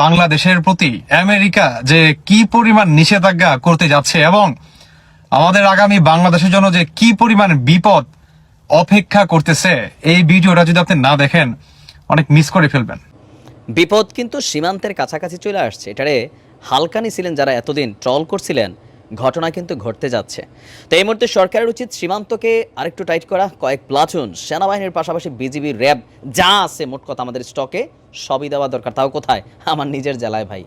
বাংলাদেশের প্রতি আমেরিকা যে কি পরিমাণ নিষেধাজ্ঞা করতে যাচ্ছে এবং আমাদের আগামী বাংলাদেশের জন্য যে কি পরিমাণ বিপদ অপেক্ষা করতেছে, এই ভিডিওটা যদি আপনি না দেখেন অনেক মিস করে ফেলবেন। বিপদ কিন্তু সীমান্তের কাছাকাছি চলে আসছে। এটারে হালকানি ছিলেন যারা এতদিন ট্রল করছিলেন, ঘটনা কিন্তু ঘটতে যাচ্ছে। তো এই মুহূর্তে সরকারের উচিত সীমান্তকে আরেকটু টাইট করা, কয়েক প্লাটুন সেনাবাহিনীর পাশাপাশি বিজিবি, র্যাব যা আছে মোট কথা আমাদের স্টকে সবই দেওয়া দরকার। তাও কোথায়? আমার নিজের জেলায় ভাই।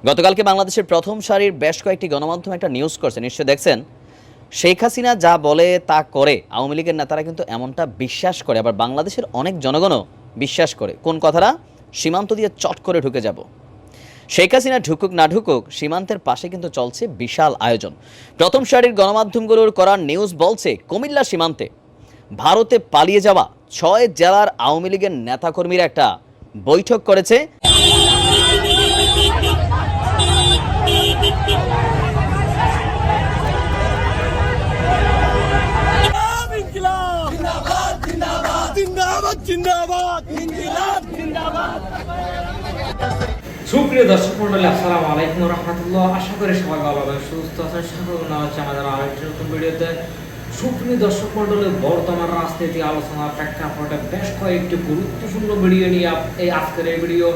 গতকালকে বাংলাদেশের প্রথম সারির বেশ কয়েকটি গণমাধ্যম একটা নিউজ করছে, নিশ্চয়ই দেখছেন। শেখ হাসিনা যা বলে তা করে, আওয়ামী লীগের নেতারা কিন্তু এমনটা বিশ্বাস করে, আবার বাংলাদেশের অনেক জনগণও বিশ্বাস করে। কোন কথাটা? সীমান্ত দিয়ে চট করে ঢুকে যাব। শেখ হাসিনা ঢুকুক না ঢুকুক, সীমান্তের পাশে কিন্তু চলছে বিশাল আয়োজন। প্রথম সারির গণমাধ্যমগুলোর করা নিউজ বলছে, কুমিল্লা সীমান্তে ভারতে পালিয়ে যাওয়া ৬ জেলার আওয়ামী লীগের নেতাকর্মীরা একটা বৈঠক করেছে। সুপ্রিয় দর্শক মন্ডলী, আসসালামু আলাইকুম রহমতুল্লাহ। আশা করি সবাই ভালো আছেন, সুস্থ আছেন। স্বাগত জানাচ্ছি আমাদের আরেকটি নতুন ভিডিওতে। সুপ্রিয় দর্শক মন্ডলী, বর্তমান রাজনীতি আলোচনার প্রেক্ষাপটে বেশ কয়েকটি গুরুত্বপূর্ণ ভিডিও নিয়ে এই আজকের এই ভিডিও।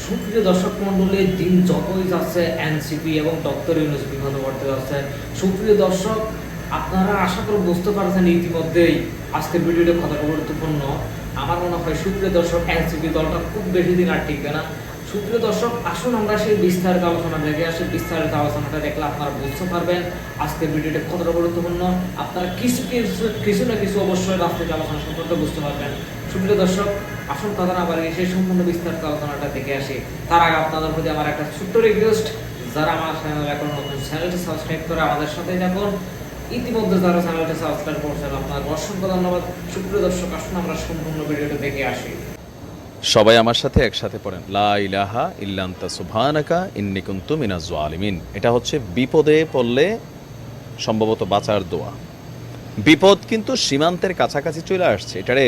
সুপ্রিয় দর্শক মন্ডলী, দিন যতই যাচ্ছে এনসিপি এবং ডক্টর ইউনূস বিপদ পড়তে যাচ্ছে। সুপ্রিয় দর্শক, আপনারা আশা করে বুঝতে পারছেন ইতিমধ্যেই আজকের ভিডিওটা কতটা গুরুত্বপূর্ণ। আমার মনে হয় সুপ্রিয় দর্শক, এনসিপি দলটা খুব বেশি দিন আর টিকবে না। সুপ্রিয় দর্শক, আসুন আমরা সেই বিস্তারিত আলোচনা দেখে আসি। বিস্তারিত আলোচনাটা দেখলে আপনারা বুঝতে পারবেন আজকের ভিডিওটা কতটা গুরুত্বপূর্ণ। আপনারা কিছু না কিছু অবশ্যই রাজনীতি আলোচনা সম্পর্কে বুঝতে পারবেন। সুপ্রিয় দর্শক, আসুন কথা না বাড়িয়ে সেই সম্পূর্ণ বিস্তারিত আলোচনাটা দেখে আসি। তার আগে আপনাদের প্রতি আমার একটা ছোট্ট রিকোয়েস্ট, যারা আমার চ্যানেল এখন নতুন, চ্যানেলটি সাবস্ক্রাইব করে আমাদের সাথেই থাকুন। ইতিমধ্যে যারা চ্যানেলটি সাবস্ক্রাইব করছেন আপনার অসংখ্য ধন্যবাদ। সুপ্রিয় দর্শক, আসুন আমরা সম্পূর্ণ ভিডিওটা দেখে আসি। সবাই আমার সাথে একসাথে পড়েন, লা ইলাহা ইল্লা আনতা সুবহানাকা ইন্নী কুনতু মিনাজ জালিমিন। এটা হচ্ছে বিপদে পড়লে সম্ভবত বাঁচার দোয়া। বিপদ কিন্তু সীমান্তের কাছাকাছি চলে আসছে। এটারে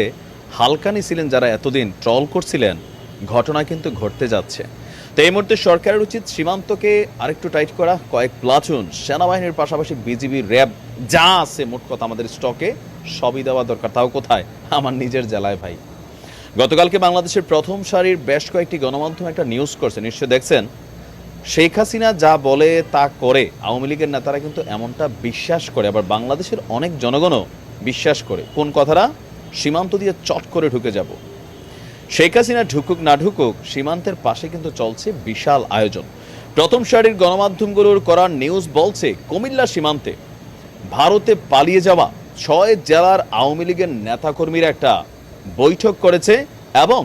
হালকানি ছিলেন যারা এতদিন ট্রল করছিলেন, ঘটনা কিন্তু ঘটতে যাচ্ছে। তো এই মুহূর্তে সরকারের উচিত সীমান্তকে আরেকটু টাইট করা, কয়েক প্লাটুন সেনাবাহিনীর পাশাপাশি বিজিবি, র্যাব যা আছে মোট কথা আমাদের স্টকে সবই দেওয়া দরকার। তাও কোথায়? আমার নিজের জেলায় ভাই। গতকালকে বাংলাদেশের প্রথম সারির বেশ কয়েকটি গণমাধ্যম একটা নিউজ করছে, নিশ্চয়ই দেখছেন। শেখ হাসিনা যা বলে তা করে, আওয়ামী লীগের নেতারা কিন্তু এমনটা বিশ্বাস করে, আবার বাংলাদেশের অনেক জনগণও বিশ্বাস করে। কোন কথাটা? সীমান্ত দিয়ে চট করে ঢুকে যাব। শেখ হাসিনা ঢুকুক না ঢুকুক, সীমান্তের পাশে কিন্তু চলছে বিশাল আয়োজন। প্রথম সারির গণমাধ্যমগুলোর করা নিউজ বলছে, কুমিল্লা সীমান্তে ভারতে পালিয়ে যাওয়া ৬ জেলার আওয়ামী লীগের নেতাকর্মীরা একটা বৈঠক করেছে এবং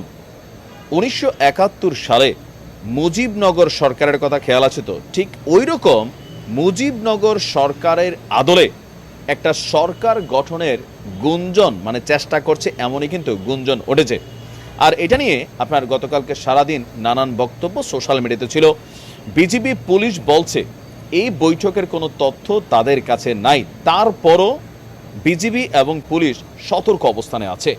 ১৯৭১ সালে মুজিবনগর সরকারের কথা খেয়াল আছে তো? ঠিক ওই রকম মুজিবনগর সরকারের আদলে একটা সরকার গঠনের গুঞ্জন, মানে চেষ্টা করছে এমনই কিন্তু গুঞ্জন উঠেছে। আর এটা নিয়ে আপনার গতকালকে সারাদিন নানান বক্তব্য সোশ্যাল মিডিয়াতে ছিল। বিজিবি, পুলিশ বলছে এই বৈঠকের কোনো তথ্য তাদের কাছে নাই, তারপরও বিজিবি এবং পুলিশ সতর্ক অবস্থানে আছে।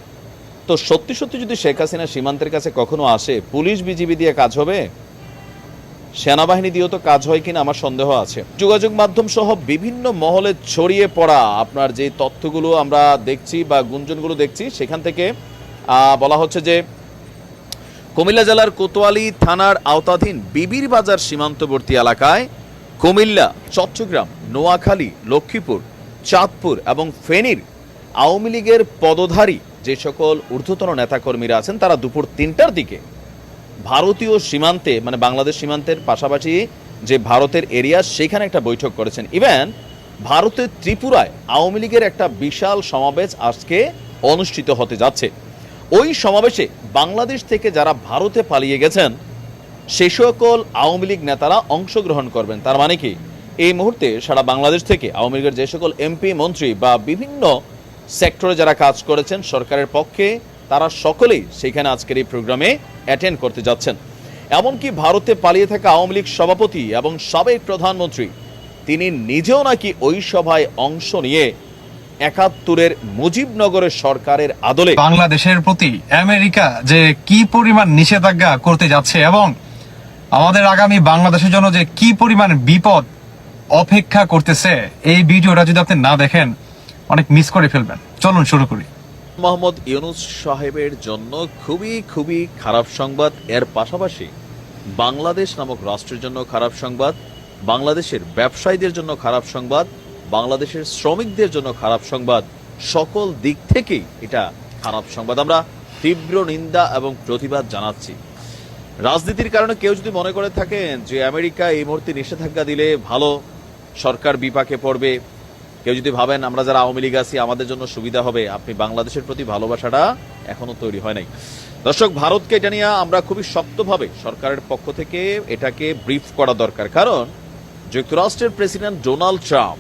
তো সত্যি সত্যি যদি শেখ হাসিনা সীমান্তের কাছে কখনো আসে, পুলিশ বিজিবি দিয়ে কাজ হবে? সেনাবাহিনী দিয়েও তো কাজ হয় কিনা আমার সন্দেহ আছে। যোগাযোগ মাধ্যম সহ বিভিন্ন মহলে ছড়িয়ে পড়া আপনার যে তথ্যগুলো আমরা দেখছি বা গুঞ্জনগুলো দেখছি, সেখান থেকে বলা হচ্ছে যে কুমিল্লা জেলার কোতোয়ালি থানার আওতাধীন বিবির বাজার সীমান্তবর্তী এলাকায় কুমিল্লা, চট্টগ্রাম, নোয়াখালী, লক্ষ্মীপুর, চাঁদপুর এবং ফেনীর আওয়ামী লীগের পদধারী যে সকল ঊর্ধ্বতন নেতাকর্মীরা আছেন, তারা দুপুর ৩টার দিকে ভারতীয় সীমান্তে, মানে বাংলাদেশ সীমান্তের পাশাপাশি যে ভারতের এরিয়া, সেখানে একটা বৈঠক করেছেন। ইভেন ভারতের ত্রিপুরায় আওয়ামী লীগের একটা বিশাল সমাবেশ আজকে অনুষ্ঠিত হতে যাচ্ছে। ওই সমাবেশে বাংলাদেশ থেকে যারা ভারতে পালিয়ে গেছেন সে সকল আওয়ামী লীগ নেতারা অংশগ্রহণ করবেন। তার মানে কি, এই মুহূর্তে সারা বাংলাদেশ থেকে আওয়ামী লীগের যে সকল এমপি, মন্ত্রী বা বিভিন্ন সেক্টরে যারা কাজ করেছেন সরকারের পক্ষে, তারা সকলেই সেখানে আজকের এই প্রোগ্রামে অ্যাটেন্ড করতে যাচ্ছেন। এমনকি ভারতে পালিয়ে থাকা আওয়ামী লীগ সভাপতি এবং সাবেক প্রধানমন্ত্রী, তিনি নিজেও নাকি ওই সভায় অংশ নিয়ে ৭১-এর মুজিবনগরের সরকারের আদলে বাংলাদেশের প্রতি আমেরিকা যে কি পরিমাণ নিষেধাজ্ঞা করতে যাচ্ছে এবং আমাদের আগামী বাংলাদেশের জন্য যে কি পরিমাণ বিপদ অপেক্ষা করতেছে, এই ভিডিওটা যদি আপনি না দেখেন অনেক মিস করে ফেলবেন। চলুন শুরু করি। মোহাম্মদ ইউনূস সাহেবের জন্য খুবই খুবই খারাপ সংবাদ। এর পাশাপাশি বাংলাদেশ নামক রাষ্ট্রের জন্য খারাপ সংবাদ, বাংলাদেশের ব্যবসায়ীদের জন্য খারাপ সংবাদ, বাংলাদেশের শ্রমিকদের জন্য খারাপ সংবাদ। সকল দিক থেকেই এটা খারাপ সংবাদ। আমরা তীব্র নিন্দা এবং প্রতিবাদ জানাচ্ছি। রাজনীতির কারণে কেউ যদি মনে করে থাকেন যে আমেরিকা এই মুহূর্তে নিষেধাজ্ঞা দিলে ভালো, সরকার বিপাকে পড়বে, কেউ যদি ভাবেন আমরা যারা আওয়ামী লীগ আছি আমাদের জন্য সুবিধা হবে, আপনি বাংলাদেশের প্রতি ভালোবাসাটা এখনো তৈরি হয় নাই। দর্শক, ভারতকে এটা নিয়ে আমরা খুবই শক্তভাবে সরকারের পক্ষ থেকে এটাকে ব্রিফ করা দরকার। কারণ যুক্তরাষ্ট্রের প্রেসিডেন্ট ডোনাল্ড ট্রাম্প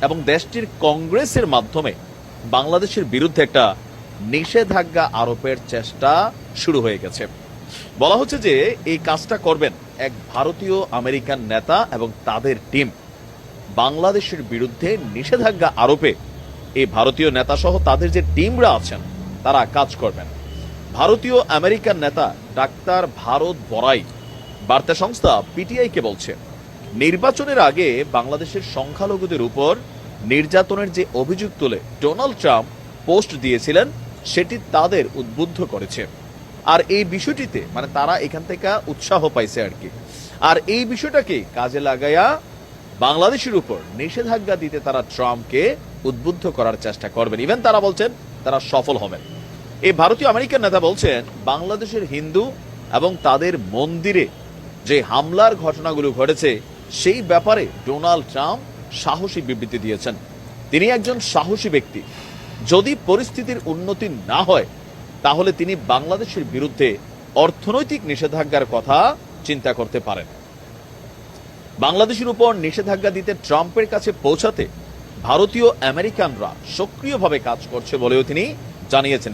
এবং দেশটির কংগ্রেসের মাধ্যমে বাংলাদেশের বিরুদ্ধে একটা নিষেধাজ্ঞা আরোপের চেষ্টা শুরু হয়ে গেছে। বলা হচ্ছে যে এই কাজটা করবেন এক ভারতীয় আমেরিকান নেতা এবং তাদের টিম। বাংলাদেশের বিরুদ্ধে নিষেধাজ্ঞা আরোপে এই ভারতীয় নেতা সহ তাদের যে টিমরা আছেন তারা কাজ করবেন। ভারতীয় আমেরিকান নেতা ডাক্তার ভারত বড়াই বার্তা সংস্থা পিটিআইকে বলছে, নির্বাচনের আগে বাংলাদেশের সংখ্যালঘুদের উপর নির্যাতনের যে অভিযোগ তুলে ডোনাল্ড ট্রাম্প পোস্ট দিয়েছিলেন সেটি তাদের উদ্বুদ্ধ করেছে। আর এই বিষয়টিতে মানে তারা এখান থেকে উৎসাহ পাইছে আর কি। আর এই বিষয়টাকে কাজে লাগাইয়া বাংলাদেশের উপর নিষেধাজ্ঞা দিতে তারা ট্রাম্পকে উদ্বুদ্ধ করার চেষ্টা করবেন। ইভেন তারা বলছেন তারা সফল হবেন। এই ভারতীয় আমেরিকান নেতা বলছেন বাংলাদেশের হিন্দু এবং তাদের মন্দিরে যে হামলার ঘটনাগুলো ঘটেছে সেই ব্যাপারে ডোনাল্ড ট্রাম্প সাহসী বিবৃতি দিয়েছেন। তিনি একজন সাহসী ব্যক্তি। যদি পরিস্থিতির উন্নতি না হয় তাহলে তিনি বাংলাদেশের বিরুদ্ধে অর্থনৈতিক নিষেধাজ্ঞার কথা চিন্তা করতে পারেন। বাংলাদেশের উপর নিষেধাজ্ঞা দিতে ট্রাম্পের কাছে পৌঁছাতে ভারতীয় আমেরিকানরা সক্রিয়ভাবে কাজ করছে বলেও তিনি জানিয়েছেন।